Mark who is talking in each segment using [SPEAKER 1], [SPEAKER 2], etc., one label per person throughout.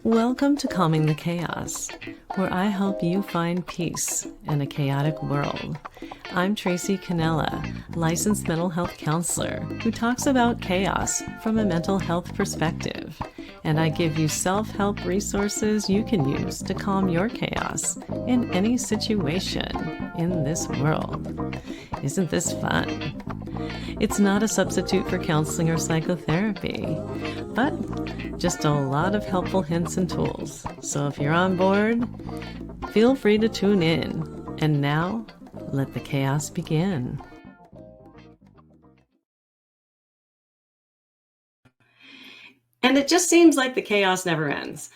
[SPEAKER 1] Welcome to Calming the Chaos, where I help you find peace in a chaotic world. I'm Tracy Canella, licensed mental health counselor who talks about chaos from a mental health perspective. And I give you self-help resources you can use to calm your chaos in any situation in this world. Isn't this fun? It's not a substitute for counseling or psychotherapy, but just a lot of helpful hints and tools. So if you're on board, feel free to tune in. And now, let the chaos begin. And it just seems like the chaos never ends.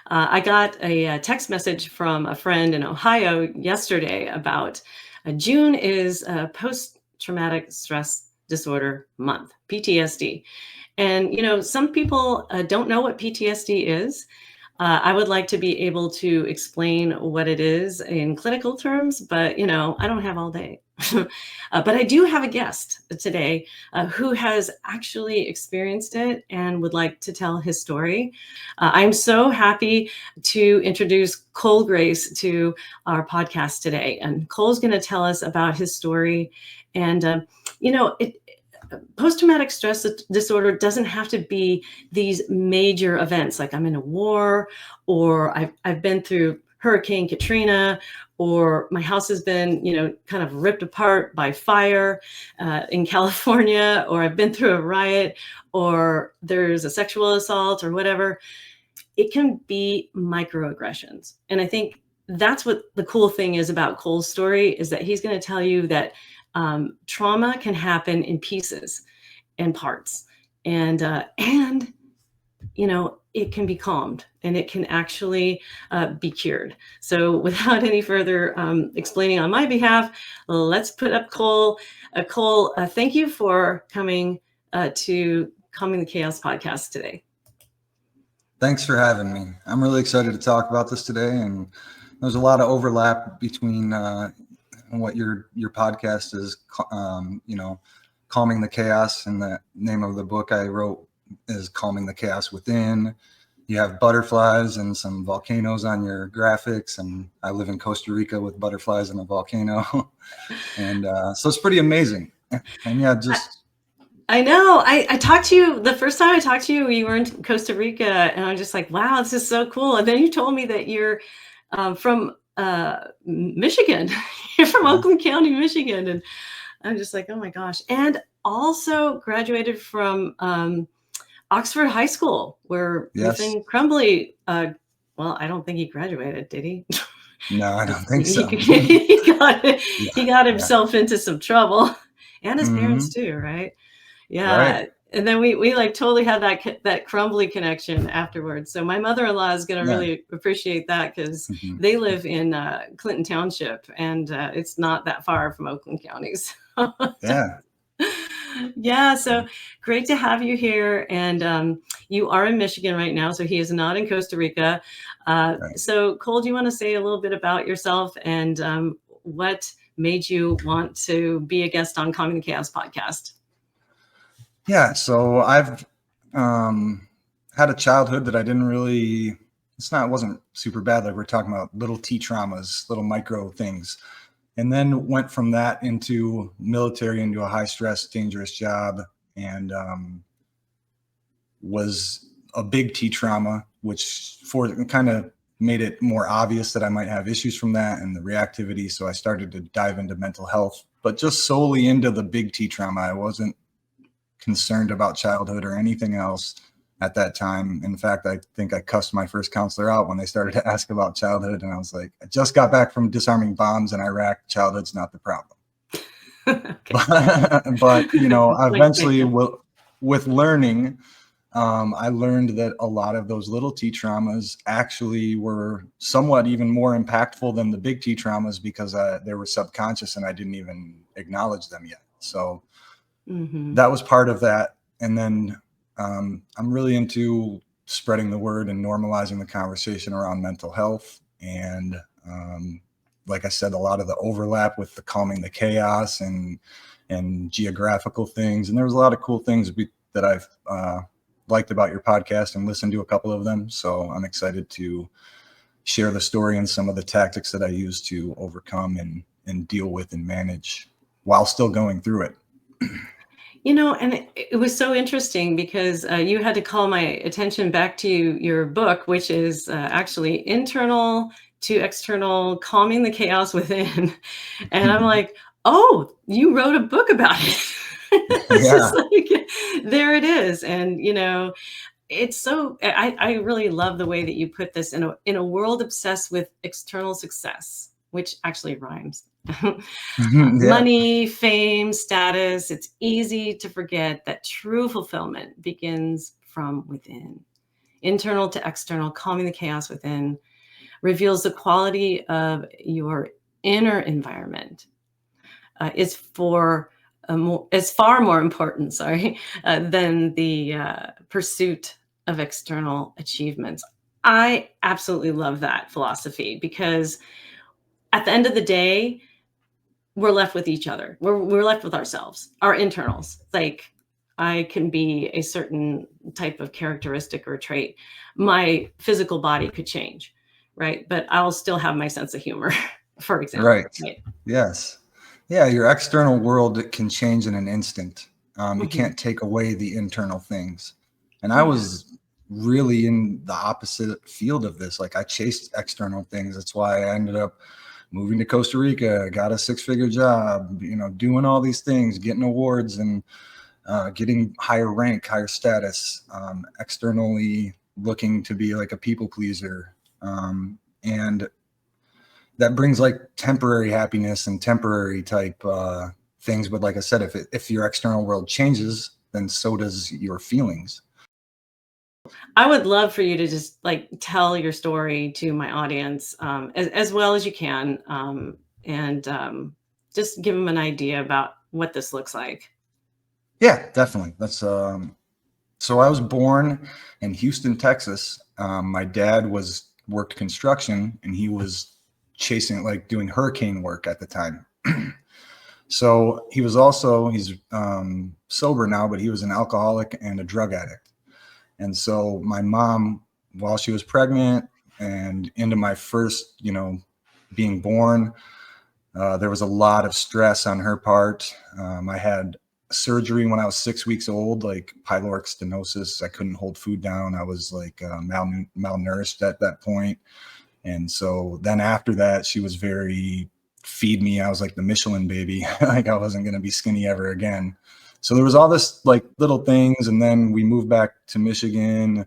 [SPEAKER 1] I got a text message from a friend in Ohio yesterday about June is post-traumatic stress disorder month, PTSD. And, you know, some people don't know what PTSD is. I would like to be able to explain what it is in clinical terms, but, you know, I don't have all day. But I do have a guest today who has actually experienced it and would like to tell his story. I'm so happy to introduce Cole Grace to our podcast today. And Cole's going to tell us about his story. And, you know, post-traumatic stress disorder doesn't have to be these major events like I'm in a war, or I've been through Hurricane Katrina, or my house has been, you know, kind of ripped apart by fire in California, or I've been through a riot, or there's a sexual assault or whatever. It can be microaggressions. And I think that's what the cool thing is about Cole's story, is that he's going to tell you that trauma can happen in pieces and parts, and you know, it can be calmed and it can actually be cured. So without any further explaining on my behalf, let's put up Cole. Cole, thank you for coming to Calming the Chaos podcast today.
[SPEAKER 2] Thanks for having me. I'm really excited to talk about this today, and there's a lot of overlap between what your podcast is, you know, Calming the Chaos, and the name of the book I wrote is Calming the Chaos Within. You have butterflies and some volcanoes on your graphics, and I live in Costa Rica with butterflies and a volcano. And so it's pretty amazing. And yeah, just...
[SPEAKER 1] I know. I talked to you, the first time I talked to you, you were in Costa Rica, and I was just like, wow, this is so cool. And then you told me that you're from Michigan. You're from Oakland County, Michigan. And I'm just like, oh my gosh. And also graduated from Oxford High School, where Nathan Crumbly, well, I don't think he graduated, did he?
[SPEAKER 2] No, I don't think so.
[SPEAKER 1] he got himself into some trouble, and his parents too, right? Yeah. Right. And then we like totally had that Crumbly connection afterwards. So my mother-in-law is going to really appreciate that, because they live in Clinton Township, and it's not that far from Oakland County. So, yeah. So great to have you here. And you are in Michigan right now, so he is not in Costa Rica. So Cole, do you want to say a little bit about yourself and what made you want to be a guest on Calming the Chaos podcast?
[SPEAKER 2] Yeah, so I've had a childhood that I didn't really, it wasn't super bad. Like we're talking about little T traumas, little micro things. And then went from that into military, into a high stress, dangerous job, and was a big T trauma, which kind of made it more obvious that I might have issues from that and the reactivity. So I started to dive into mental health, but just solely into the big T trauma. I wasn't concerned about childhood or anything else at that time. In fact, I think I cussed my first counselor out when they started to ask about childhood. And I was like, I just got back from disarming bombs in Iraq. Childhood's not the problem. But, you know, eventually with learning, I learned that a lot of those little T traumas actually were somewhat even more impactful than the big T traumas, because they were subconscious and I didn't even acknowledge them yet. So that was part of that. And then I'm really into spreading the word and normalizing the conversation around mental health. And like I said, a lot of the overlap with the Calming the Chaos and geographical things. And there was a lot of cool things that I've liked about your podcast and listened to a couple of them. So I'm excited to share the story and some of the tactics that I use to overcome and deal with and manage while still going through it.
[SPEAKER 1] And it was so interesting because you had to call my attention back to your book, which is actually Internal to External, Calming the Chaos Within. And I'm like, oh, you wrote a book about it. It's
[SPEAKER 2] Yeah.
[SPEAKER 1] just like, there it is. And, it's so, I really love the way that you put this in a world obsessed with external success, which actually rhymes.
[SPEAKER 2] Yeah.
[SPEAKER 1] Money, fame, status. It's easy to forget that true fulfillment begins from within. Internal to external, calming the chaos within reveals the quality of your inner environment. Is far more important, than the pursuit of external achievements. I absolutely love that philosophy because at the end of the day, we're left with each other. We're left with ourselves, our internals. Like, I can be a certain type of characteristic or trait. My physical body could change, right? But I'll still have my sense of humor, for example.
[SPEAKER 2] Right. Yes. Yeah. Your external world can change in an instant. You can't take away the internal things. And I was really in the opposite field of this. Like, I chased external things. That's why I ended up moving to Costa Rica, got a 6-figure job, doing all these things, getting awards and getting higher rank, higher status, externally looking to be like a people pleaser. And that brings like temporary happiness and temporary type things. But like I said, if your external world changes, then so does your feelings.
[SPEAKER 1] I would love for you to just like tell your story to my audience as well as you can, and just give them an idea about what this looks like.
[SPEAKER 2] Yeah, definitely. That's so I was born in Houston, Texas. My dad worked construction, and he was doing hurricane work at the time. So he's sober now, but he was an alcoholic and a drug addict. And so my mom, while she was pregnant and into my first, being born, there was a lot of stress on her part. I had surgery when I was 6 weeks old, like pyloric stenosis. I couldn't hold food down. I was like malnourished at that point. And so then after that, she was very feed me. I was like the Michelin baby. Like, I wasn't going to be skinny ever again. So there was all this like little things. And then we moved back to Michigan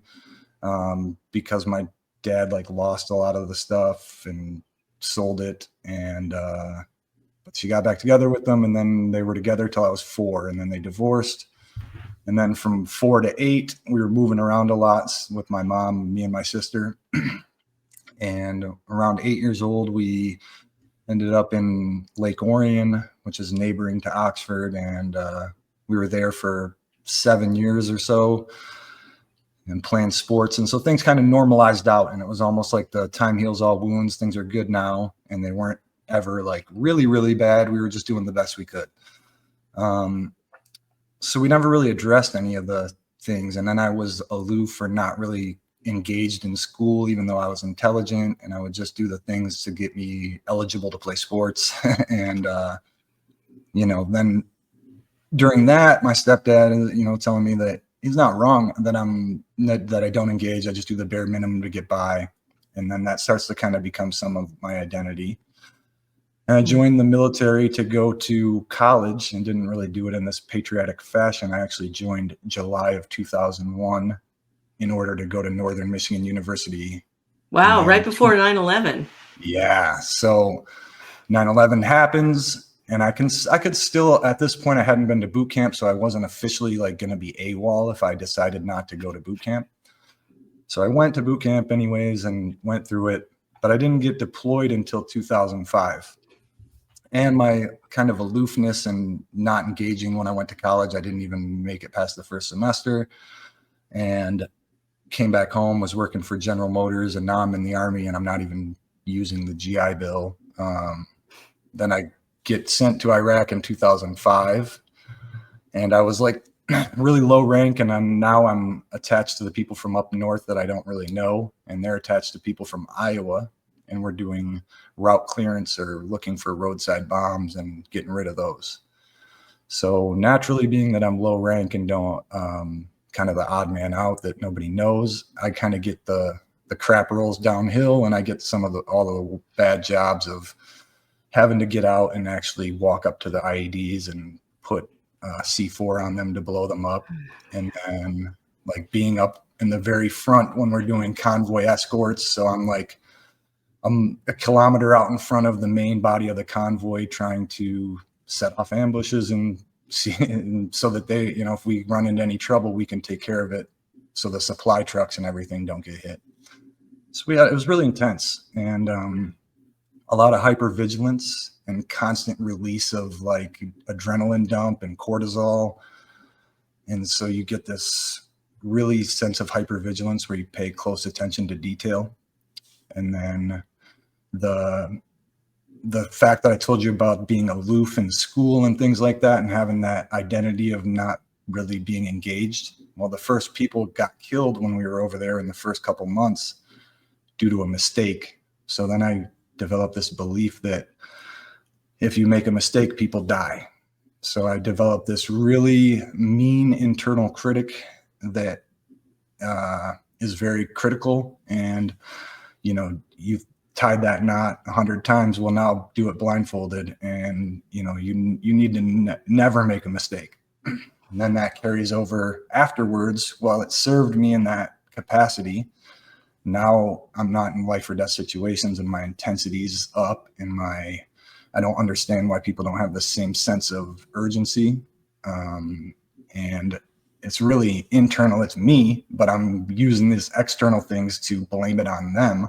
[SPEAKER 2] because my dad like lost a lot of the stuff and sold it. And but she got back together with them, and then they were together till I was 4, and then they divorced. And then from 4 to 8, we were moving around a lot with my mom, me and my sister. And around 8 years old, we ended up in Lake Orion, which is neighboring to Oxford. And we were there for 7 years or so and playing sports. And so things kind of normalized out, and it was almost like the time heals all wounds. Things are good now. And they weren't ever like really, really bad. We were just doing the best we could. So we never really addressed any of the things. And then I was aloof or not really engaged in school, even though I was intelligent, and I would just do the things to get me eligible to play sports. And, then during that, my stepdad is, telling me that he's not wrong, that I don't engage. I just do the bare minimum to get by. And then that starts to kind of become some of my identity. And I joined the military to go to college and didn't really do it in this patriotic fashion. I actually joined July of 2001 in order to go to Northern Michigan University.
[SPEAKER 1] Wow, right before 9/11.
[SPEAKER 2] Yeah. So 9/11 happens, and I could still, at this point, I hadn't been to boot camp, so I wasn't officially like going to be AWOL if I decided not to go to boot camp. So I went to boot camp anyways and went through it, but I didn't get deployed until 2005. And my kind of aloofness and not engaging when I went to college, I didn't even make it past the first semester, and came back home, was working for General Motors, and now I'm in the Army and I'm not even using the GI Bill. Then I get sent to Iraq in 2005, and I was like really low rank, and I'm attached to the people from up north that I don't really know, and they're attached to people from Iowa, and we're doing route clearance or looking for roadside bombs and getting rid of those. So naturally, being that I'm low rank and don't kind of the odd man out that nobody knows, I kind of get the crap rolls downhill, and I get all the bad jobs of having to get out and actually walk up to the IEDs and put C4 on them to blow them up. And then like being up in the very front when we're doing convoy escorts. So I'm a kilometer out in front of the main body of the convoy trying to set off ambushes and see, and so that they, if we run into any trouble, we can take care of it. So the supply trucks and everything don't get hit. So it was really intense, and a lot of hypervigilance and constant release of like adrenaline dump and cortisol. And so you get this really sense of hypervigilance where you pay close attention to detail. And then the fact that I told you about being aloof in school and things like that, and having that identity of not really being engaged. Well, the first people got killed when we were over there in the first couple months due to a mistake. So then I developed this belief that if you make a mistake, people die. So I developed this really mean internal critic that is very critical. And, you've tied that knot 100 times. Well, now do it blindfolded. And, you need to never make a mistake. And then that carries over afterwards. While it served me in that capacity, now I'm not in life or death situations, and my intensity's up, and I don't understand why people don't have the same sense of urgency. And it's really internal. It's me, but I'm using these external things to blame it on them.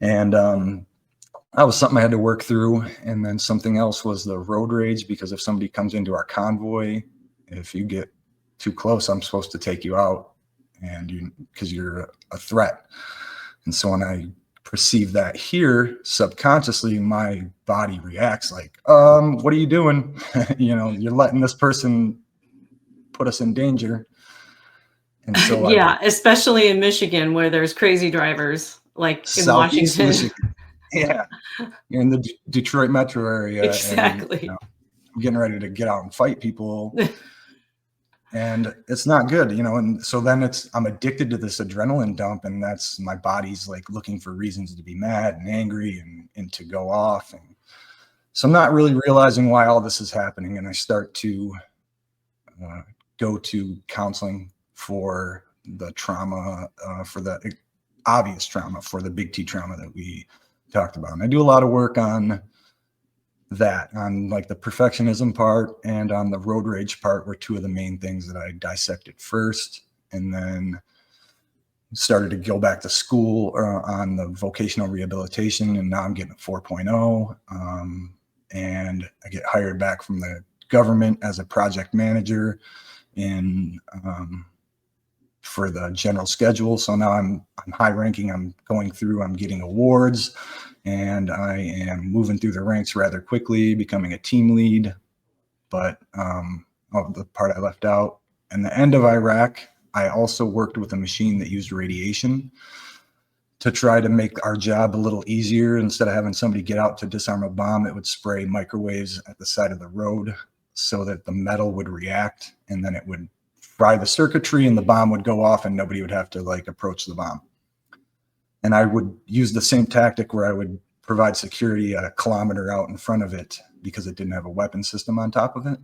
[SPEAKER 2] And that was something I had to work through. And then something else was the road rage, because if somebody comes into our convoy, if you get too close, I'm supposed to take you out, and because you're a threat. And so when I perceive that here, subconsciously, my body reacts like, what are you doing? You're letting this person put us in danger. And so
[SPEAKER 1] yeah, especially in Michigan, where there's crazy drivers, like in
[SPEAKER 2] Southeast
[SPEAKER 1] Washington.
[SPEAKER 2] Michigan. Yeah, you're in the Detroit metro area.
[SPEAKER 1] Exactly.
[SPEAKER 2] And, I'm getting ready to get out and fight people. And it's not good, and so then I'm addicted to this adrenaline dump, and that's my body's like looking for reasons to be mad and angry and to go off. And so I'm not really realizing why all this is happening. And I start to go to counseling for the trauma, for the obvious trauma, for the big T trauma that we talked about. And I do a lot of work on that, on like the perfectionism part and on the road rage part, were two of the main things that I dissected first, and then started to go back to school on the vocational rehabilitation. And now I'm getting a 4.0, and I get hired back from the government as a project manager for the general schedule. So now I'm high ranking, I'm going through, I'm getting awards, and I am moving through the ranks rather quickly, becoming a team lead. But the part I left out, in the end of Iraq, I also worked with a machine that used radiation to try to make our job a little easier. Instead of having somebody get out to disarm a bomb, it would spray microwaves at the side of the road so that the metal would react, and then it would fry the circuitry, and the bomb would go off, and nobody would have to approach the bomb. And I would use the same tactic where I would provide security a kilometer out in front of it, because it didn't have a weapon system on top of it.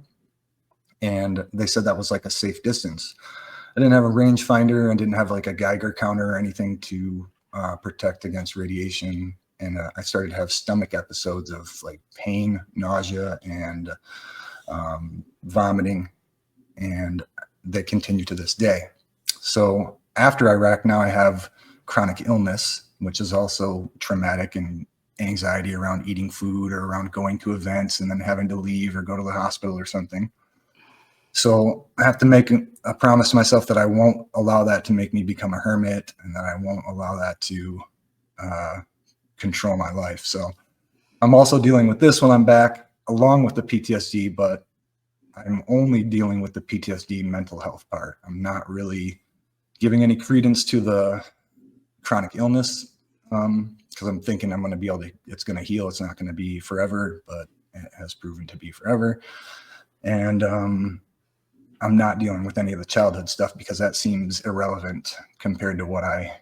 [SPEAKER 2] And they said that was like a safe distance. I didn't have a rangefinder, and didn't have like a Geiger counter or anything to protect against radiation. And I started to have stomach episodes of like pain, nausea, and vomiting. And they continue to this day. So after Iraq, now I have chronic illness, which is also traumatic, and anxiety around eating food or around going to events and then having to leave or go to the hospital or something. So I have to make a promise to myself that I won't allow that to make me become a hermit, and that I won't allow that to control my life. So I'm also dealing with this when I'm back, along with the PTSD, but I'm only dealing with the PTSD mental health part. I'm not really giving any credence to the chronic illness, because I'm thinking I'm going to be able to, it's going to heal. It's not going to be forever, but it has proven to be forever. And I'm not dealing with any of the childhood stuff because that seems irrelevant compared to what I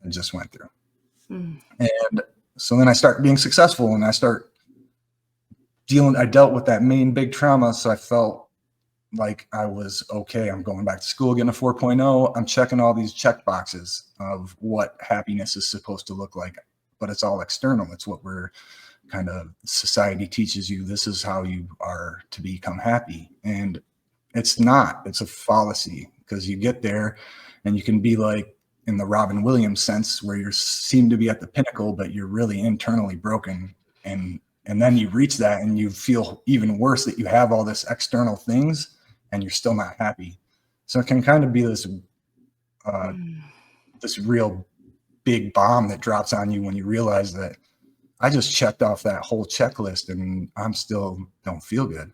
[SPEAKER 2] just went through. And so then I start being successful and I start I dealt with that main big trauma. So I felt like I was okay. I'm going back to school, getting a 4.0. I'm checking all these check boxes of what happiness is supposed to look like, but it's all external. It's what we're kind of, society teaches you, this is how you are to become happy. And it's not, it's a fallacy, because you get there and you can be like in the Robin Williams sense where you seem to be at the pinnacle, but you're really internally broken. And then you reach that and you feel even worse that you have all this external things and you're still not happy. So it can kind of be this real big bomb that drops on you when you realize that I just checked off that whole checklist and I'm still don't feel good.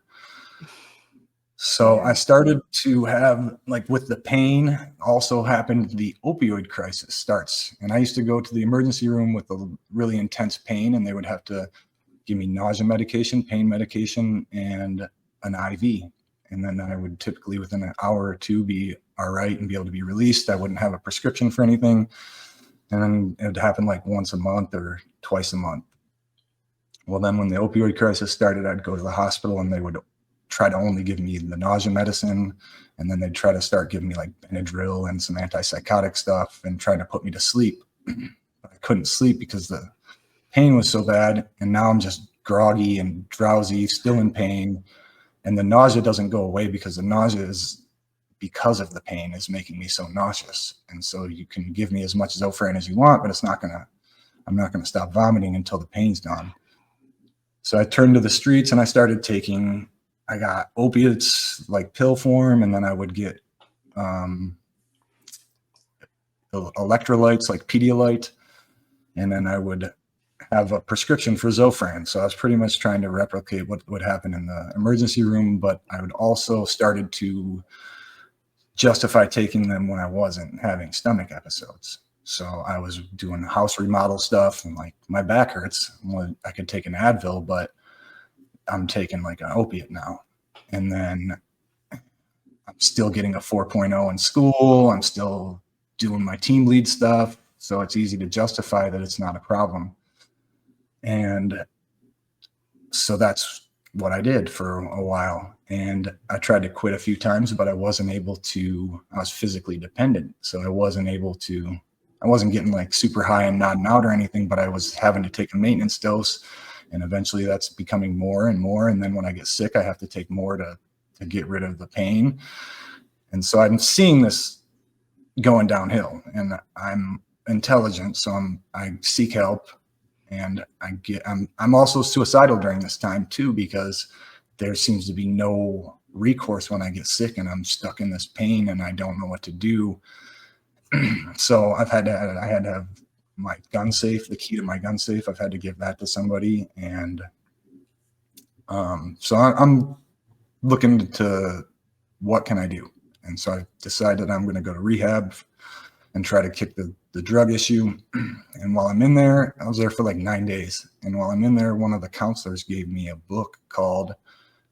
[SPEAKER 2] So I started to have, like, with the pain also happened, the opioid crisis starts. And I used to go to the emergency room with a really intense pain, and they would have to give me nausea medication, pain medication, and an IV. And then I would typically within an hour or two be all right and be able to be released. I wouldn't have a prescription for anything. And then it would happen like once a month or twice a month. Well, then when the opioid crisis started, I'd go to the hospital and they would try to only give me the nausea medicine. And then they'd try to start giving me like Benadryl and some antipsychotic stuff and trying to put me to sleep. But I couldn't sleep because the pain was so bad. And now I'm just groggy and drowsy, still in pain. And the nausea doesn't go away because the nausea is because of the pain is making me so nauseous. And so you can give me as much Zofran as you want, but I'm not gonna stop vomiting until the pain's gone. So I turned to the streets and I got opiates like pill form, and then I would get electrolytes like Pedialyte, and then I would have a prescription for Zofran. So I was pretty much trying to replicate what would happen in the emergency room, but I would also started to justify taking them when I wasn't having stomach episodes. So I was doing house remodel stuff and like my back hurts. I could take an Advil, but I'm taking like an opiate now. And then I'm still getting a 4.0 in school. I'm still doing my team lead stuff. So it's easy to justify that it's not a problem. And so that's what I did for a while. And I tried to quit a few times, but I wasn't able to. I was physically dependent. So I wasn't getting like super high and nodding out or anything, but I was having to take a maintenance dose. And eventually that's becoming more and more. And then when I get sick, I have to take more to get rid of the pain. And so I'm seeing this going downhill, and I'm intelligent. So I seek help, and I'm also suicidal during this time too, because there seems to be no recourse when I get sick and I'm stuck in this pain and I don't know what to do. So I had to have my gun safe, the key to my gun safe. I've had to give that to somebody. And so I'm looking to what can I do? And so I decided I'm going to go to rehab and try to kick the drug issue. And while I'm in there, I was there for like 9 days. And while I'm in there, one of the counselors gave me a book called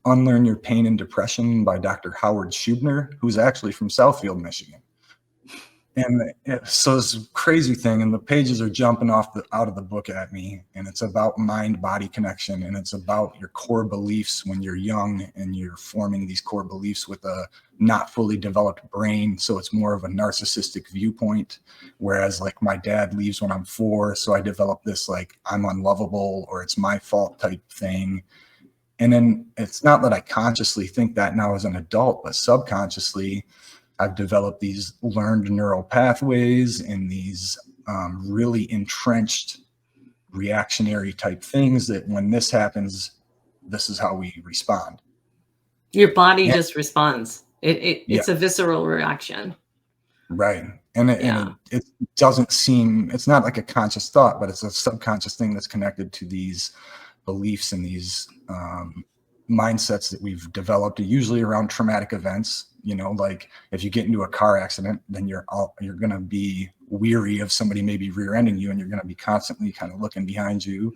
[SPEAKER 2] Unlearn Your Pain and Depression by Dr. Howard Schubiner, who's actually from Southfield, Michigan. And so it's a crazy thing, and the pages are jumping out of the book at me, and it's about mind-body connection, and it's about your core beliefs when you're young, and you're forming these core beliefs with a not fully developed brain. So it's more of a narcissistic viewpoint, whereas like my dad leaves when I'm 4, so I develop this like I'm unlovable or it's my fault type thing. And then it's not that I consciously think that now as an adult, but subconsciously I've developed these learned neural pathways and these really entrenched reactionary type things that when this happens, this is how we respond.
[SPEAKER 1] Your body just responds. It's a visceral reaction.
[SPEAKER 2] Right. And it doesn't seem, it's not like a conscious thought, but it's a subconscious thing that's connected to these beliefs and these mindsets that we've developed, usually around traumatic events. You know, like if you get into a car accident, then you're going to be weary of somebody maybe rear-ending you, and you're going to be constantly kind of looking behind you.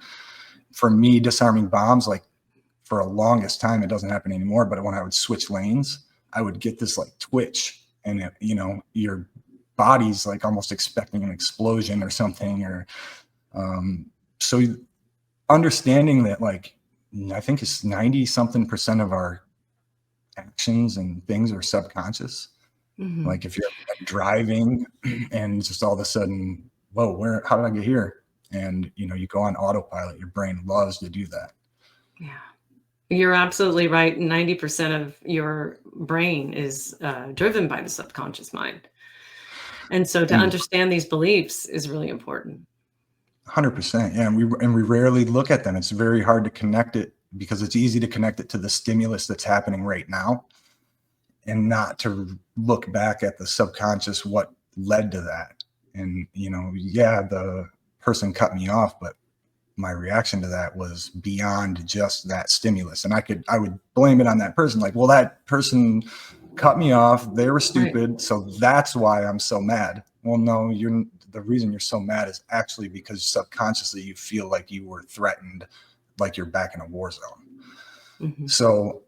[SPEAKER 2] For me, disarming bombs, like for a longest time, it doesn't happen anymore, but when I would switch lanes, I would get this like twitch, and it, you know, your body's like almost expecting an explosion or something, or so understanding that, like, I think it's 90 something percent of our actions and things are subconscious. Mm-hmm. Like if you're driving and just all of a sudden, whoa, how did I get here? And, you know, you go on autopilot, your brain loves to do that.
[SPEAKER 1] Yeah, you're absolutely right. 90% of your brain is driven by the subconscious mind. And so to understand these beliefs is really important.
[SPEAKER 2] 100%. Yeah. And we rarely look at them. It's very hard to connect it, because it's easy to connect it to the stimulus that's happening right now, and not to look back at the subconscious, what led to that. And, you know, yeah, the person cut me off, but my reaction to that was beyond just that stimulus. And I would blame it on that person. Like, well, that person cut me off. They were stupid. Right. So that's why I'm so mad. Well, no, the reason you're so mad is actually because subconsciously you feel like you were threatened, like you're back in a war zone. Mm-hmm. So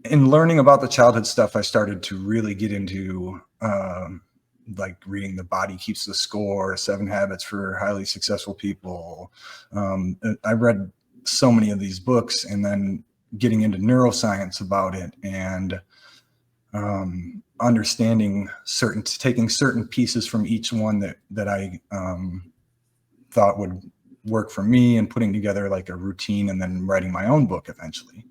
[SPEAKER 2] in learning about the childhood stuff, I started to really get into like reading The Body Keeps the Score, 7 Habits for Highly Successful People. I read so many of these books, and then getting into neuroscience about it, and understanding taking certain pieces from each one that I thought would work for me, and putting together like a routine, and then writing my own book eventually.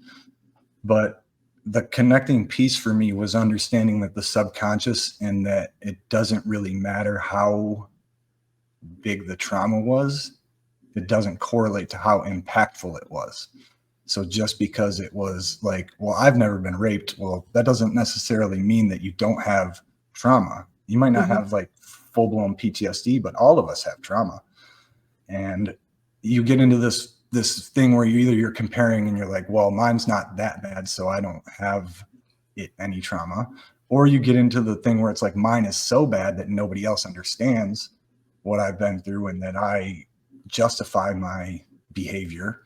[SPEAKER 2] But the connecting piece for me was understanding that the subconscious, and that it doesn't really matter how big the trauma was, it doesn't correlate to how impactful it was. So just because it was like, well, I've never been raped, well, that doesn't necessarily mean that you don't have trauma. You might not mm-hmm. have like full-blown PTSD, but all of us have trauma. And you get into this thing where you're comparing, and you're like, well, mine's not that bad, so I don't have any trauma. Or you get into the thing where it's like, mine is so bad that nobody else understands what I've been through, and that I justify my behavior.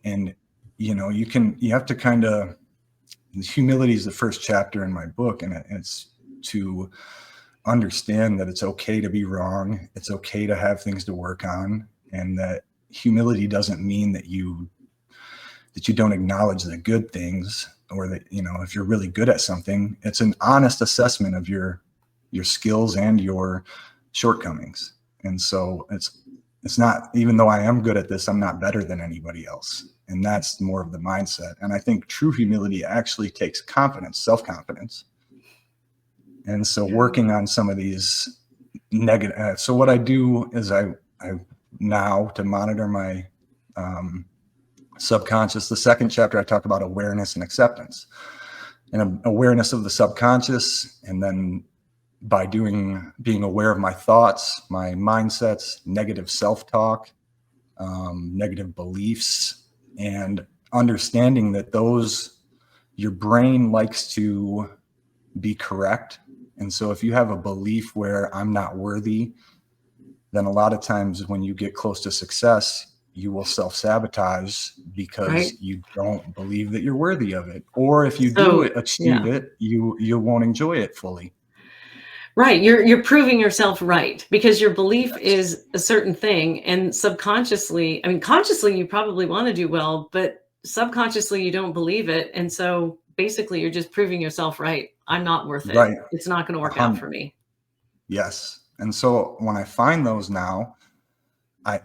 [SPEAKER 2] And, you know, you have to kind of, humility is the first chapter in my book, and it's to understand that it's okay to be wrong. It's okay to have things to work on, and that humility doesn't mean that you don't acknowledge the good things, or that, you know, if you're really good at something, it's an honest assessment of your skills and your shortcomings. And so it's not, even though I am good at this, I'm not better than anybody else. And that's more of the mindset. And I think true humility actually takes confidence, self-confidence. And so working on some of these negative, so what I do is I now, to monitor my subconscious, the second chapter, I talk about awareness and acceptance, and awareness of the subconscious. And then by being aware of my thoughts, my mindsets, negative self-talk, negative beliefs, and understanding that your brain likes to be correct. And so if you have a belief where I'm not worthy, then a lot of times when you get close to success, you will self-sabotage because you don't believe that you're worthy of it. Or if you achieve it, you won't enjoy it fully.
[SPEAKER 1] Right. You're proving yourself right, because your belief is a certain thing, and subconsciously, I mean, consciously, you probably want to do well, but subconsciously you don't believe it. And so basically you're just proving yourself right. I'm not worth it. Right. It's not going to work out for me.
[SPEAKER 2] Yes. And so when I find those now,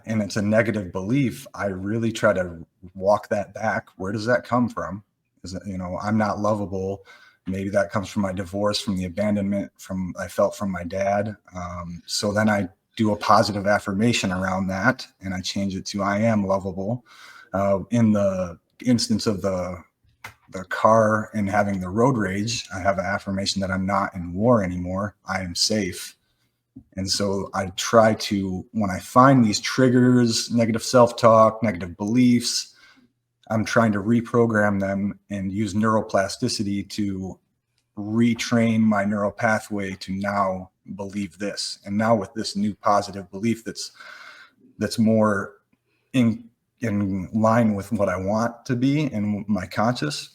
[SPEAKER 2] and it's a negative belief, I really try to walk that back. Where does that come from? Is it, you know, I'm not lovable. Maybe that comes from my divorce, from the abandonment I felt from my dad. So then I do a positive affirmation around that, and I change it to I am lovable. In the instance of the car and having the road rage, I have an affirmation that I'm not in war anymore. I am safe. And so I try to, when I find these triggers, negative self-talk, negative beliefs, I'm trying to reprogram them and use neuroplasticity to retrain my neural pathway to now believe this. And now with this new positive belief that's more in line with what I want to be and my conscious,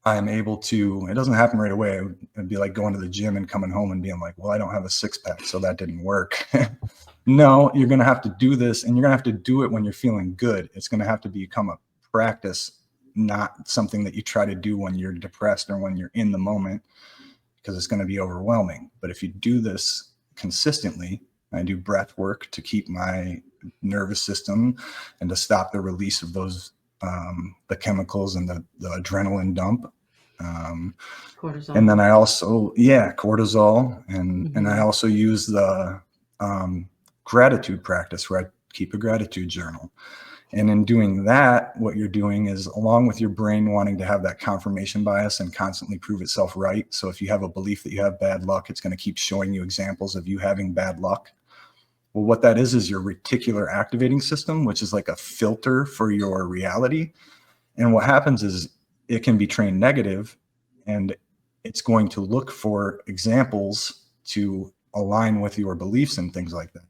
[SPEAKER 2] I am able to, it doesn't happen right away. It'd be like going to the gym and coming home and being like, well, I don't have a six pack, so that didn't work. No, you're going to have to do this, and you're going to have to do it when you're feeling good. It's going to have to become a practice, not something that you try to do when you're depressed or when you're in the moment, because it's going to be overwhelming. But if you do this consistently, I do breath work to keep my nervous system and to stop the release of those the chemicals and the adrenaline dump.
[SPEAKER 1] Cortisol.
[SPEAKER 2] And then I also, cortisol. And I also use the gratitude practice where I keep a gratitude journal. And in doing that, what you're doing is, along with your brain wanting to have that confirmation bias and constantly prove itself right. So if you have a belief that you have bad luck, it's going to keep showing you examples of you having bad luck. Well, what that is your reticular activating system, which is like a filter for your reality. And what happens is it can be trained negative, and it's going to look for examples to align with your beliefs and things like that.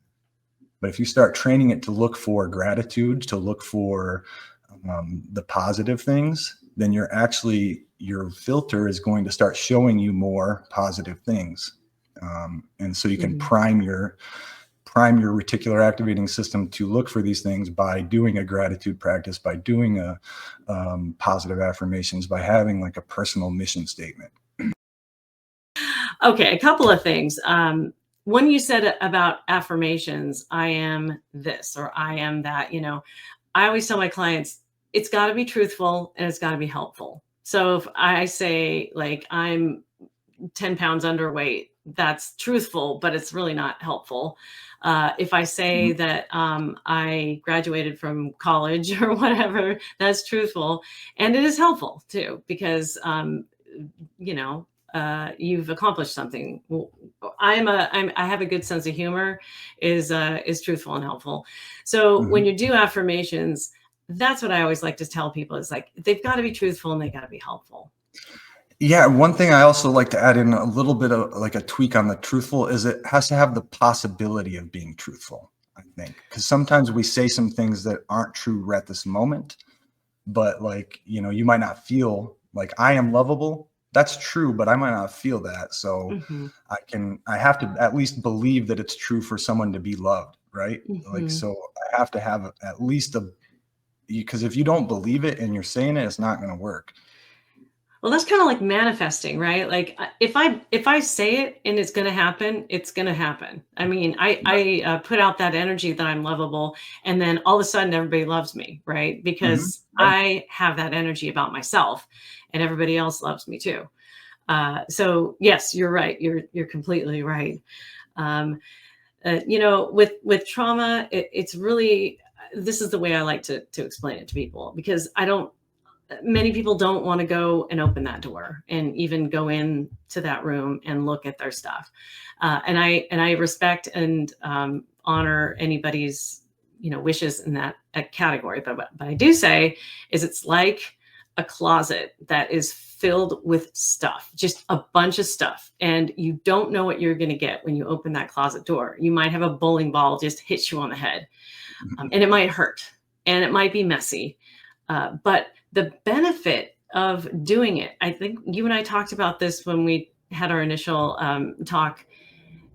[SPEAKER 2] But if you start training it to look for gratitude, to look for the positive things, then your filter is going to start showing you more positive things. And so you can prime your reticular activating system to look for these things by doing a gratitude practice, by doing a positive affirmations, by having like a personal mission statement.
[SPEAKER 1] Okay, a couple of things. When you said about affirmations, I am this or I am that, I always tell my clients, it's got to be truthful and it's got to be helpful. So if I say like I'm 10 pounds underweight, that's truthful, but it's really not helpful. If I say that I graduated from college or whatever, that's truthful. And it is helpful too, because, you've accomplished something. I have a good sense of humor is truthful and helpful. So when you do affirmations, that's what I always like to tell people is like, they've got to be truthful and they got to be helpful.
[SPEAKER 2] Yeah. One thing I also like to add in a little bit of like a tweak on the truthful is it has to have the possibility of being truthful, I think, because sometimes we say some things that aren't true right this moment, but like, you might not feel like I am lovable. That's true, but I might not feel that. So I have to at least believe that it's true for someone to be loved. Right. Like, so I have to have at least because if you don't believe it and you're saying it, it's not going to work.
[SPEAKER 1] Well, that's kind of like manifesting, right? Like if I say it and it's going to happen, it's going to happen. I mean, I put out that energy that I'm lovable, and then all of a sudden everybody loves me, right? Because I have that energy about myself, and everybody else loves me too. So yes, you're right. You're completely right. With trauma, it's really, this is the way I like to explain it to people, because many people don't want to go and open that door and even go in to that room and look at their stuff. And I respect and honor anybody's, wishes in that category. But what I do say is it's like a closet that is filled with stuff, just a bunch of stuff. And you don't know what you're going to get when you open that closet door. You might have a bowling ball just hit you on the head, and it might hurt and it might be messy. But the benefit of doing it, I think you and I talked about this when we had our initial talk.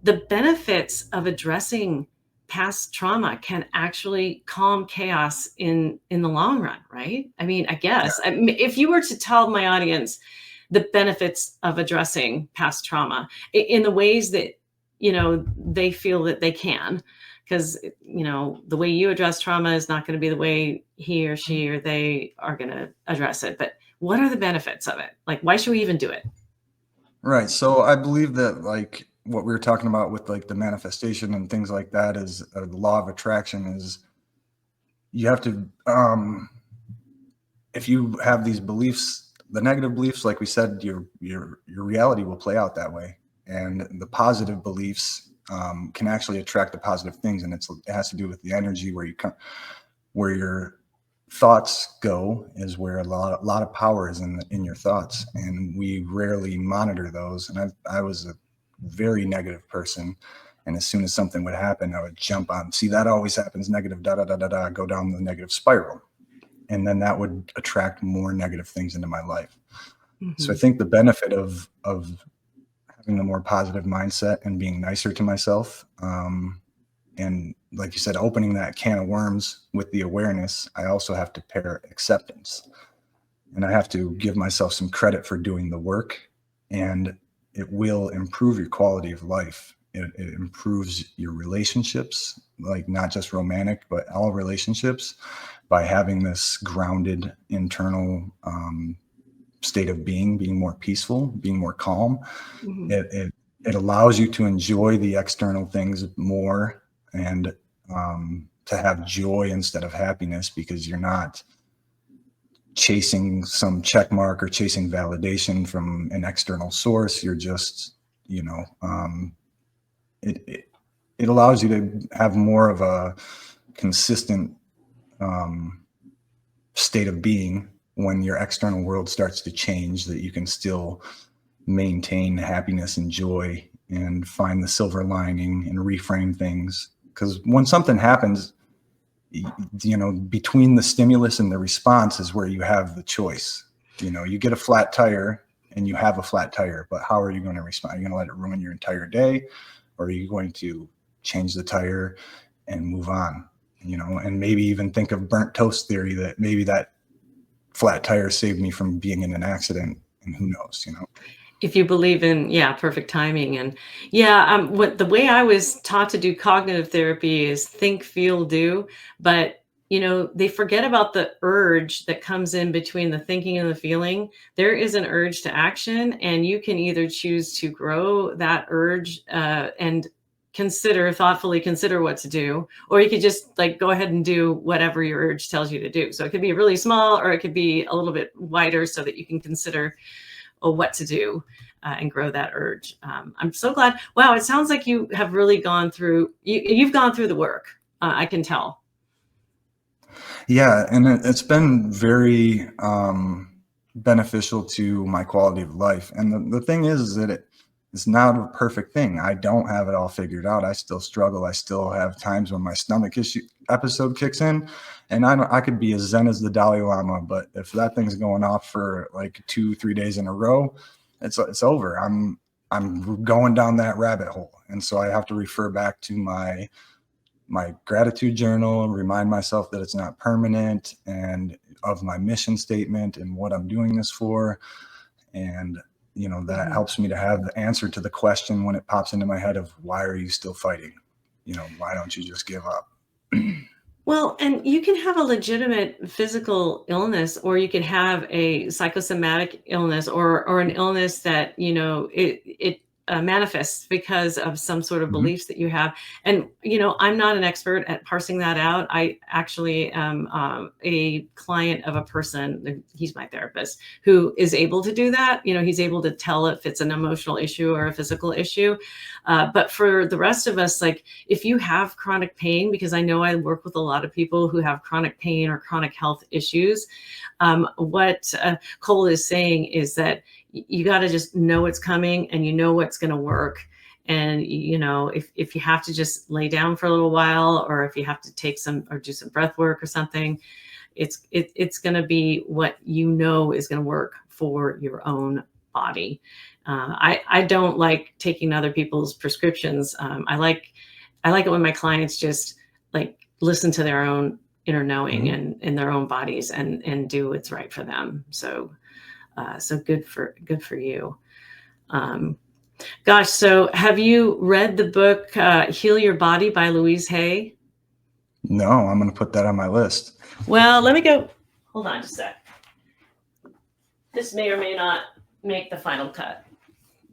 [SPEAKER 1] The benefits of addressing past trauma can actually calm chaos in the long run, right? I mean, I guess if you were to tell my audience the benefits of addressing past trauma in the ways that they feel that they can, because the way you address trauma is not going to be the way he or she or they are going to address it. But what are the benefits of it? Like, why should we even do it?
[SPEAKER 2] Right. So I believe that like what we were talking about with like the manifestation and things like that is the law of attraction is you have to if you have these beliefs, the negative beliefs, like we said, your reality will play out that way, and the positive beliefs can actually attract the positive things, and it has to do with the energy where you're thoughts go is where a lot of power is in your thoughts, and we rarely monitor those. And I was a very negative person, and as soon as something would happen, I would jump on. See, that always happens. Negative, da da da da da. Go down the negative spiral, and then that would attract more negative things into my life. So I think the benefit of having a more positive mindset and being nicer to myself, and like you said, opening that can of worms with the awareness, I also have to pair acceptance. And I have to give myself some credit for doing the work, and it will improve your quality of life. It improves your relationships, like not just romantic, but all relationships, by having this grounded internal state of being more peaceful, being more calm. It allows you to enjoy the external things more, and to have joy instead of happiness, because you're not chasing some check mark or chasing validation from an external source. You're just, it allows you to have more of a consistent state of being when your external world starts to change, that you can still maintain happiness and joy and find the silver lining and reframe things. Because when something happens, between the stimulus and the response is where you have the choice. You get a flat tire and you have a flat tire, but how are you going to respond? Are you going to let it ruin your entire day, or are you going to change the tire and move on? And maybe even think of burnt toast theory, that maybe that flat tire saved me from being in an accident, and who knows,
[SPEAKER 1] If you believe in, perfect timing. And what the way I was taught to do cognitive therapy is think, feel, do. But they forget about the urge that comes in between the thinking and the feeling. There is an urge to action, and you can either choose to grow that urge and thoughtfully consider what to do, or you could just go ahead and do whatever your urge tells you to do. So it could be really small, or it could be a little bit wider, so that you can consider what to do and grow that urge. I'm so glad. Wow, it sounds like you have really gone through. You've gone through the work. I can tell.
[SPEAKER 2] Yeah, and it's been very beneficial to my quality of life. And the thing is that it's not a perfect thing. I don't have it all figured out. I still struggle. I still have times when my stomach issue episode kicks in, and I could be as zen as the Dalai Lama, but if that thing's going off for like 2-3 days in a row, it's over. I'm going down that rabbit hole, and so I have to refer back to my gratitude journal, remind myself that it's not permanent, and of my mission statement and what I'm doing this for. And that helps me to have the answer to the question when it pops into my head of, why are you still fighting? Why don't you just give up?
[SPEAKER 1] Well, and you can have a legitimate physical illness, or you can have a psychosomatic illness, or an illness that it manifests because of some sort of beliefs that you have. And I'm not an expert at parsing that out. I actually am a client of a person, he's my therapist, who is able to do that. He's able to tell if it's an emotional issue or a physical issue. But for the rest of us, if you have chronic pain, because I know I work with a lot of people who have chronic pain or chronic health issues, what Cole is saying is that you got to just know it's coming, and what's going to work. And if you have to just lay down for a little while, or if you have to take some or do some breath work or something, it's going to be what is going to work for your own body. I don't like taking other people's prescriptions. I like it when my clients just listen to their own inner knowing and in their own bodies, and do what's right for them. So good for you. Gosh, so have you read the book Heal Your Body by Louise Hay?
[SPEAKER 2] No, I'm going to put that on my list.
[SPEAKER 1] Well, let me go. Hold on just a sec. This may or may not make the final cut.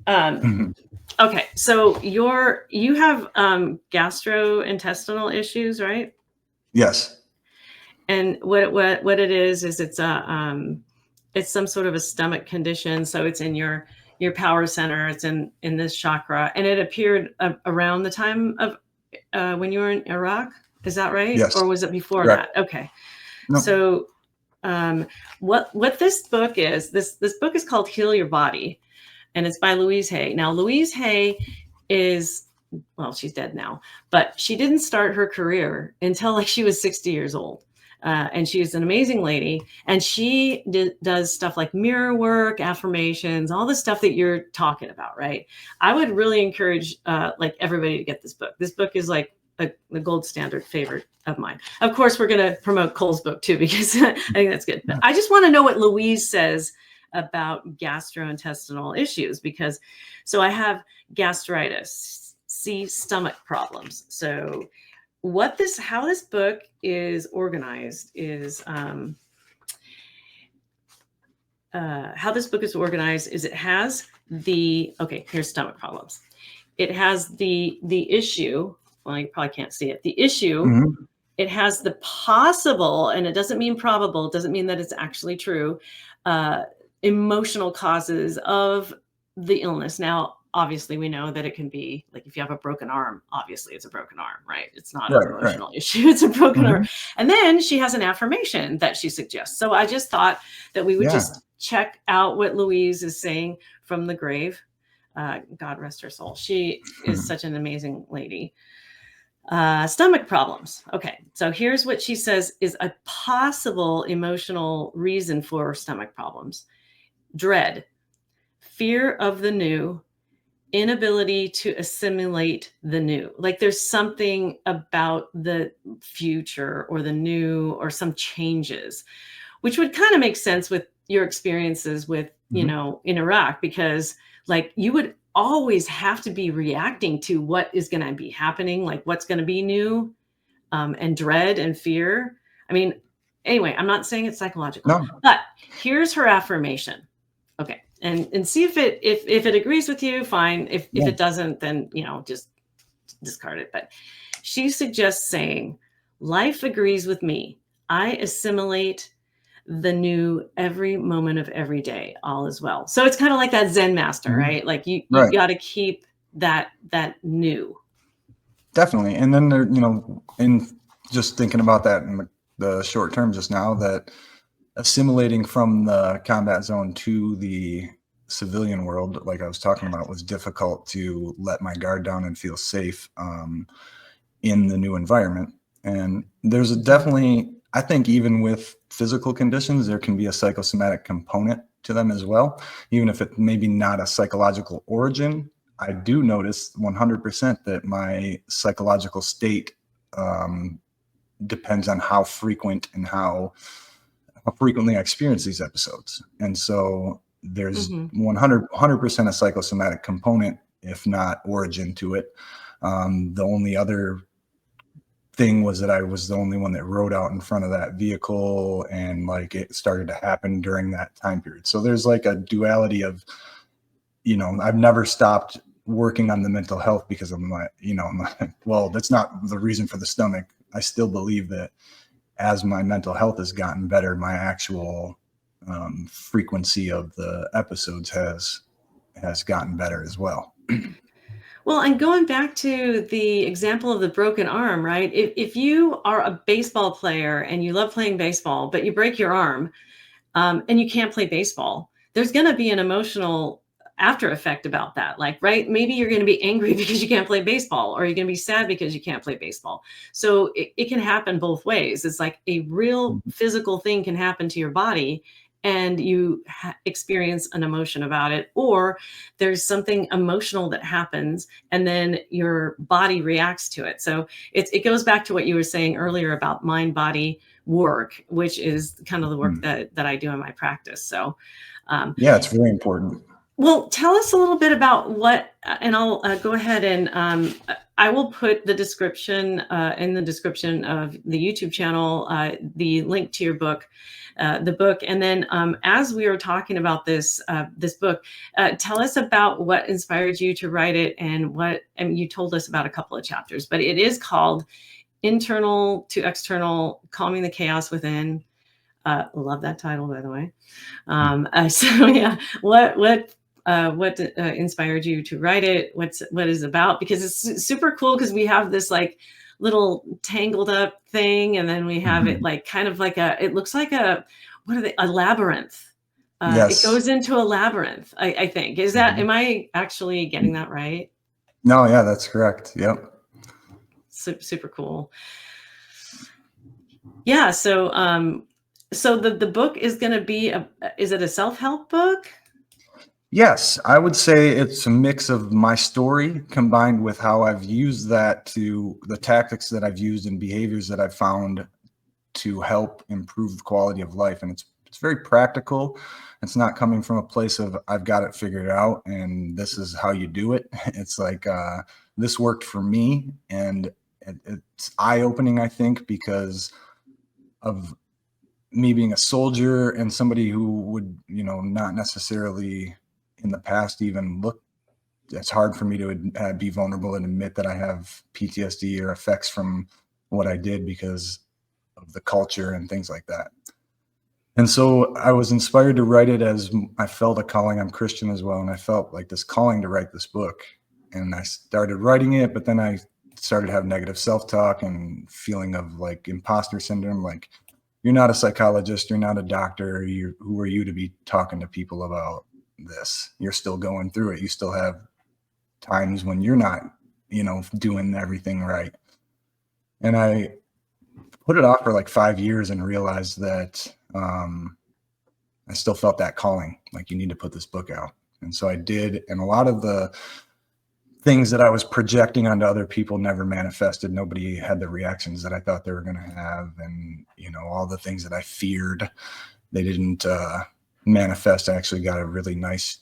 [SPEAKER 1] Okay, so you have gastrointestinal issues, right?
[SPEAKER 2] Yes.
[SPEAKER 1] And what it is it's some sort of a stomach condition. So it's in your power center. It's in this chakra, and it appeared around the time of when you were in Iraq. Is that right?
[SPEAKER 2] Yes.
[SPEAKER 1] Or was it before
[SPEAKER 2] Correct.
[SPEAKER 1] that? Okay.
[SPEAKER 2] No.
[SPEAKER 1] So what this book is, this book is called Heal Your Body, and it's by Louise Hay. Now, Louise Hay is, well, she's dead now, but she didn't start her career until like she was 60 years old. And she's an amazing lady, and she does stuff like mirror work, affirmations, all the stuff that you're talking about, right? I would really encourage like everybody to get this book. This book is like the gold standard favorite of mine. Of course, we're going to promote Cole's book too, because I think that's good. But I just want to know what Louise says about gastrointestinal issues, because so I have gastritis, stomach problems. So how this book is organized is it has here's stomach problems. It has the issue. Well, you probably can't see it. The issue, mm-hmm. It has the possible, and it doesn't mean probable, it doesn't mean that it's actually true, emotional causes of the illness. Now, obviously, we know that it can be like if you have a broken arm, obviously it's a broken arm, right? It's not an emotional issue, it's a broken arm. And then she has an affirmation that she suggests. So I just thought that we would just check out what Louise is saying from the grave. God rest her soul. She is such an amazing lady. Stomach problems. Okay, so here's what she says is a possible emotional reason for stomach problems: dread, fear of the new, inability to assimilate the new. Like there's something about the future or the new or some changes, which would kind of make sense with your experiences with, you know, in Iraq, because like you would always have to be reacting to what is going to be happening, like what's going to be new, and dread and fear. I mean, anyway, I'm not saying it's psychological, but here's her affirmation. Okay. And see if it agrees with you, fine. If it doesn't, then, you know, just discard it. But she suggests saying, life agrees with me. I assimilate the new every moment of every day. All is well. So it's kind of like that Zen master, right? Like you got to keep that new.
[SPEAKER 2] Definitely. And then there, you know, in just thinking about that in the short term just now, that assimilating from the combat zone to the civilian world, like I was talking about, was difficult to let my guard down and feel safe in the new environment. And there's definitely, I think even with physical conditions, there can be a psychosomatic component to them as well. Even if it maybe not a psychological origin, I do notice 100% that my psychological state depends on how frequent and how frequently I experience these episodes. And so there's 100% a psychosomatic component, if not origin to it. The only other thing was that I was the only one that rode out in front of that vehicle, and like it started to happen during that time period. So there's like a duality of, you know, I've never stopped working on the mental health because I'm like, you know, well, that's not the reason for the stomach. I still believe that as my mental health has gotten better, my actual frequency of the episodes has gotten better as well.
[SPEAKER 1] Well, and going back to the example of the broken arm, right? If you are a baseball player and you love playing baseball, but you break your arm and you can't play baseball, there's going to be an emotional after effect about that. Like, right? Maybe you're going to be angry because you can't play baseball, or you're going to be sad because you can't play baseball. So it can happen both ways. It's like a real physical thing can happen to your body, and you experience an emotion about it, or there's something emotional that happens and then your body reacts to it. So it goes back to what you were saying earlier about mind-body work, which is kind of the work that I do in my practice. So
[SPEAKER 2] yeah, it's very important.
[SPEAKER 1] Well, tell us a little bit about what, and I'll go ahead and I will put the description in the description of the YouTube channel, the link to your book, the book. And then as we were talking about this book, tell us about what inspired you to write it, and you told us about a couple of chapters, but it is called Internal to External, Calming the Chaos Within. Love that title, by the way. So yeah, what inspired you to write it? What is it about? Because it's super cool, because we have this like little tangled up thing, and then we have it
[SPEAKER 2] Mhm.
[SPEAKER 1] like kind of like it looks like what are they, a labyrinth. It
[SPEAKER 2] Yes.
[SPEAKER 1] goes into a labyrinth, I think.
[SPEAKER 2] Mhm.
[SPEAKER 1] Am I actually getting that right?
[SPEAKER 2] No, yeah, that's correct. Yep.
[SPEAKER 1] Super cool. Yeah. So the book is going to be is it a self-help book?
[SPEAKER 2] Yes, I would say it's a mix of my story combined with how I've used that to the tactics that I've used and behaviors that I've found to help improve the quality of life. And it's very practical. It's not coming from a place of I've got it figured out and this is how you do it. It's like this worked for me, and it's eye-opening, I think, because of me being a soldier and somebody who would, not necessarily in the past even look. It's hard for me to be vulnerable and admit that I have PTSD or effects from what I did because of the culture and things like that. And so I was inspired to write it as I felt a calling. I'm Christian as well. And I felt like this calling to write this book. And I started writing it, but then I started having negative self-talk and feeling of like imposter syndrome. Like, you're not a psychologist, you're not a doctor. Who are you to be talking to people about this? You're still going through it. You still have times when you're not, doing everything right. And I put it off for like 5 years and realized that I still felt that calling, like, you need to put this book out. And so I did. And a lot of the things that I was projecting onto other people never manifested. Nobody had the reactions that I thought they were going to have. And, all the things that I feared, they didn't manifest. I actually got a really nice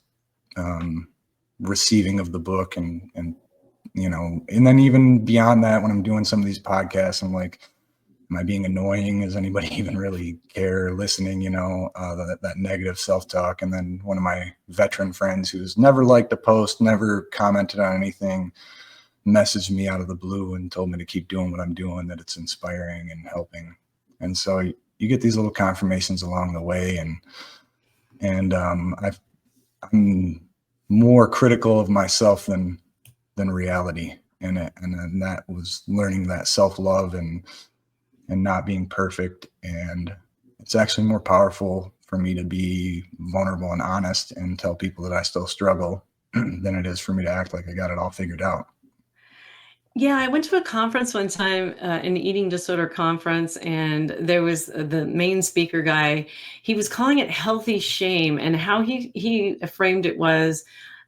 [SPEAKER 2] receiving of the book. And then even beyond that, when I'm doing some of these podcasts, I'm like, am I being annoying? Does anybody even really care listening? That negative self-talk. And then one of my veteran friends who's never liked a post, never commented on anything, messaged me out of the blue and told me to keep doing what I'm doing, that it's inspiring and helping. And so you get these little confirmations along the way. I'm more critical of myself than reality. And that was learning that self-love and not being perfect. And it's actually more powerful for me to be vulnerable and honest and tell people that I still struggle than it is for me to act like I got it all figured out.
[SPEAKER 1] Yeah, I went to a conference one time, an eating disorder conference, and there was the main speaker guy. He was calling it healthy shame, and how he framed it was,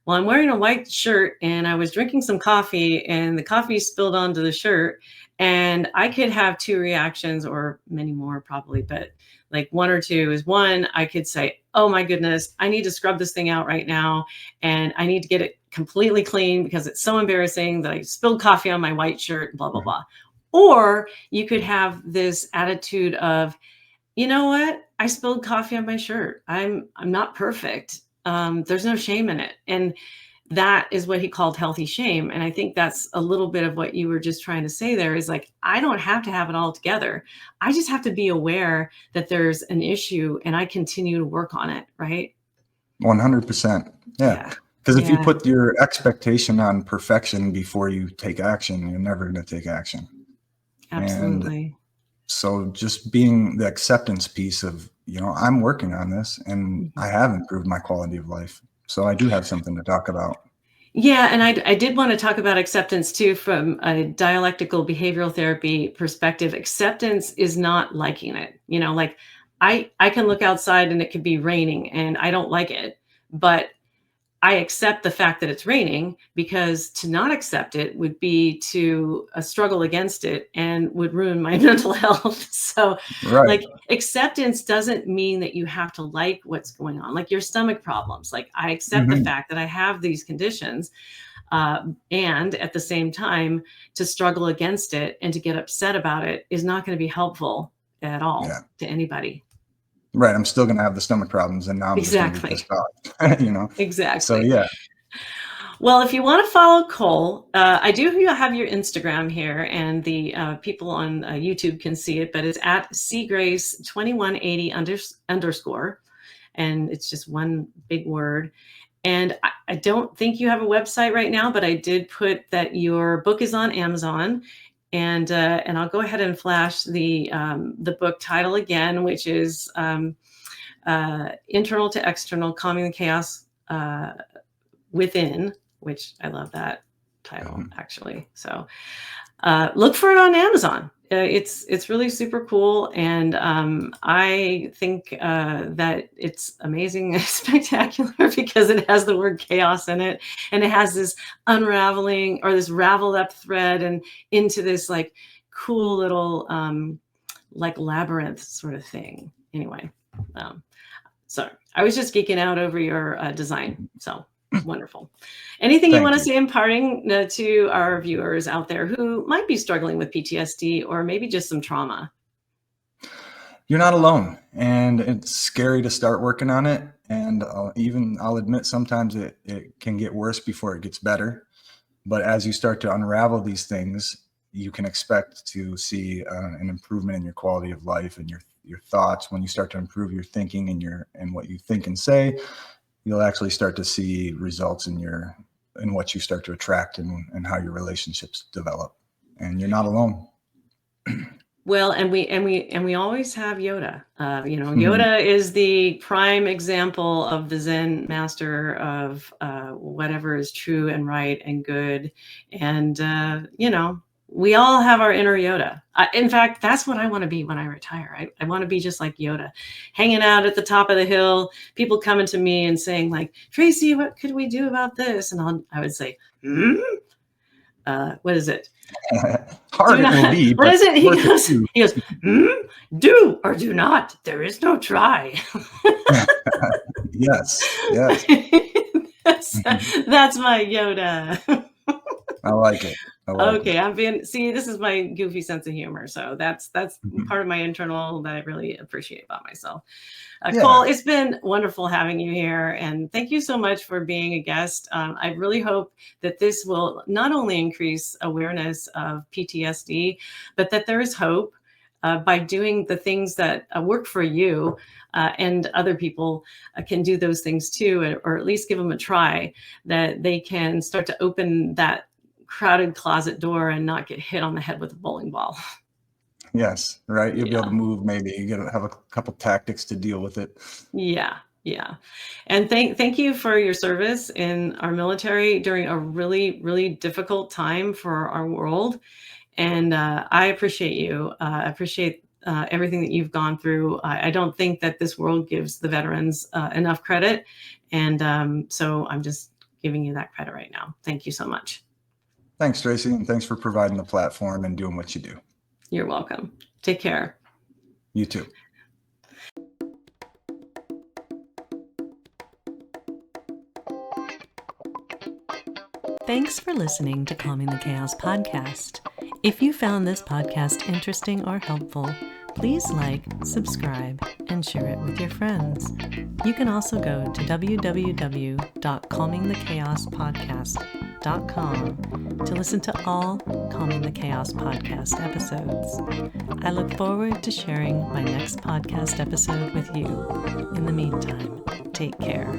[SPEAKER 1] well, I'm wearing a white shirt and I was drinking some coffee and the coffee spilled onto the shirt, and I could have two reactions or many more probably, but like one or two is, one, I could say, oh my goodness, I need to scrub this thing out right now and I need to get it completely clean because it's so embarrassing that I spilled coffee on my white shirt, blah, blah,
[SPEAKER 2] Mhm.
[SPEAKER 1] blah. Or you could have this attitude of, you know what? I spilled coffee on my shirt. I'm not perfect. There's no shame in it. And that is what he called healthy shame. And I think that's a little bit of what you were just trying to say there, is like, I don't have to have it all together. I just have to be aware that there's an issue and I continue to work on it. Right.
[SPEAKER 2] 100%. Yeah.
[SPEAKER 1] Yeah.
[SPEAKER 2] Because if you
[SPEAKER 1] Yeah.
[SPEAKER 2] put your expectation on perfection before you take action, you're never going to take action. And
[SPEAKER 1] Absolutely.
[SPEAKER 2] so just being the acceptance piece of, I'm working on this and
[SPEAKER 1] Mhm.
[SPEAKER 2] I have improved my quality of life. So I do have something to talk about.
[SPEAKER 1] Yeah, and I did want to talk about acceptance too from a dialectical behavioral therapy perspective. Acceptance is not liking it. Like I can look outside and it could be raining and I don't like it, but I accept the fact that it's raining, because to not accept it would be to struggle against it and would ruin my mental health. So,
[SPEAKER 2] Right.
[SPEAKER 1] like, acceptance doesn't mean that you have to like what's going on, like your stomach problems. Like, I accept the
[SPEAKER 2] Hmm.
[SPEAKER 1] fact that I have these conditions. And at the same time, to struggle against it and to get upset about it is not going to be helpful at all
[SPEAKER 2] Yeah.
[SPEAKER 1] to anybody.
[SPEAKER 2] Right. I'm still going to have the stomach problems and now I'm just going to be pissed
[SPEAKER 1] Exactly.
[SPEAKER 2] off. So
[SPEAKER 1] Exactly.
[SPEAKER 2] yeah.
[SPEAKER 1] Well, if you want to follow Cole, I do have your Instagram here, and the people on YouTube can see it, but it's at cgrace2180 underscore, and it's just one big word. And I don't think you have a website right now, but I did put that your book is on Amazon. And I'll go ahead and flash the book title again, which is Internal to External, Calming the Chaos Within, which I love that title, actually. So look for it on Amazon. It's really super cool, and I think that it's amazing and spectacular because it has the word chaos in it, and it has this unraveling or this raveled up thread and into this like cool little like labyrinth sort of thing. Anyway, so I was just geeking out over your design. So wonderful. Anything you want to say in parting to our viewers out there who might be struggling with PTSD or maybe just some trauma?
[SPEAKER 2] You're not alone, and it's scary to start working on it. And I'll admit sometimes it can get worse before it gets better. But as you start to unravel these things, you can expect to see an improvement in your quality of life and your thoughts. When you start to improve your thinking and what you think and say, you'll actually start to see results in what you start to attract and how your relationships develop. And you're not alone.
[SPEAKER 1] Well, and we always have Yoda. Yoda is the prime example of the Zen master of whatever is true and right and good. And we all have our inner Yoda. In fact, that's what I want to be when I retire. I want to be just like Yoda, hanging out at the top of the hill, people coming to me and saying like, Tracy, what could we do about this? And I would say, what is it?
[SPEAKER 2] Hard it will be.
[SPEAKER 1] What is it? He goes, do or do not. There is no try.
[SPEAKER 2] Yes.
[SPEAKER 1] That's my Yoda.
[SPEAKER 2] I like it.
[SPEAKER 1] Okay, this is my goofy sense of humor. So that's part of my internal that I really appreciate about myself. Cole, it's been wonderful having you here. And thank you so much for being a guest. I really hope that this will not only increase awareness of PTSD, but that there is hope by doing the things that work for you, and other people can do those things too, or at least give them a try, that they can start to open that crowded closet door and not get hit on the head with a bowling ball.
[SPEAKER 2] Yes, right. You'll be able to move. Maybe you gotta have a couple tactics to deal with it.
[SPEAKER 1] Yeah. And thank you for your service in our military during a really, really difficult time for our world. And I appreciate you. I appreciate everything that you've gone through. I don't think that this world gives the veterans enough credit. And so I'm just giving you that credit right now. Thank you so much.
[SPEAKER 2] Thanks, Tracy, and thanks for providing the platform and doing what you do.
[SPEAKER 1] You're welcome. Take care.
[SPEAKER 2] You too.
[SPEAKER 3] Thanks for listening to Calming the Chaos podcast. If you found this podcast interesting or helpful, please like, subscribe, and share it with your friends. You can also go to www.calmingthechaospodcast.com to listen to all Calming the Chaos podcast episodes. I look forward to sharing my next podcast episode with you. In the meantime, take care.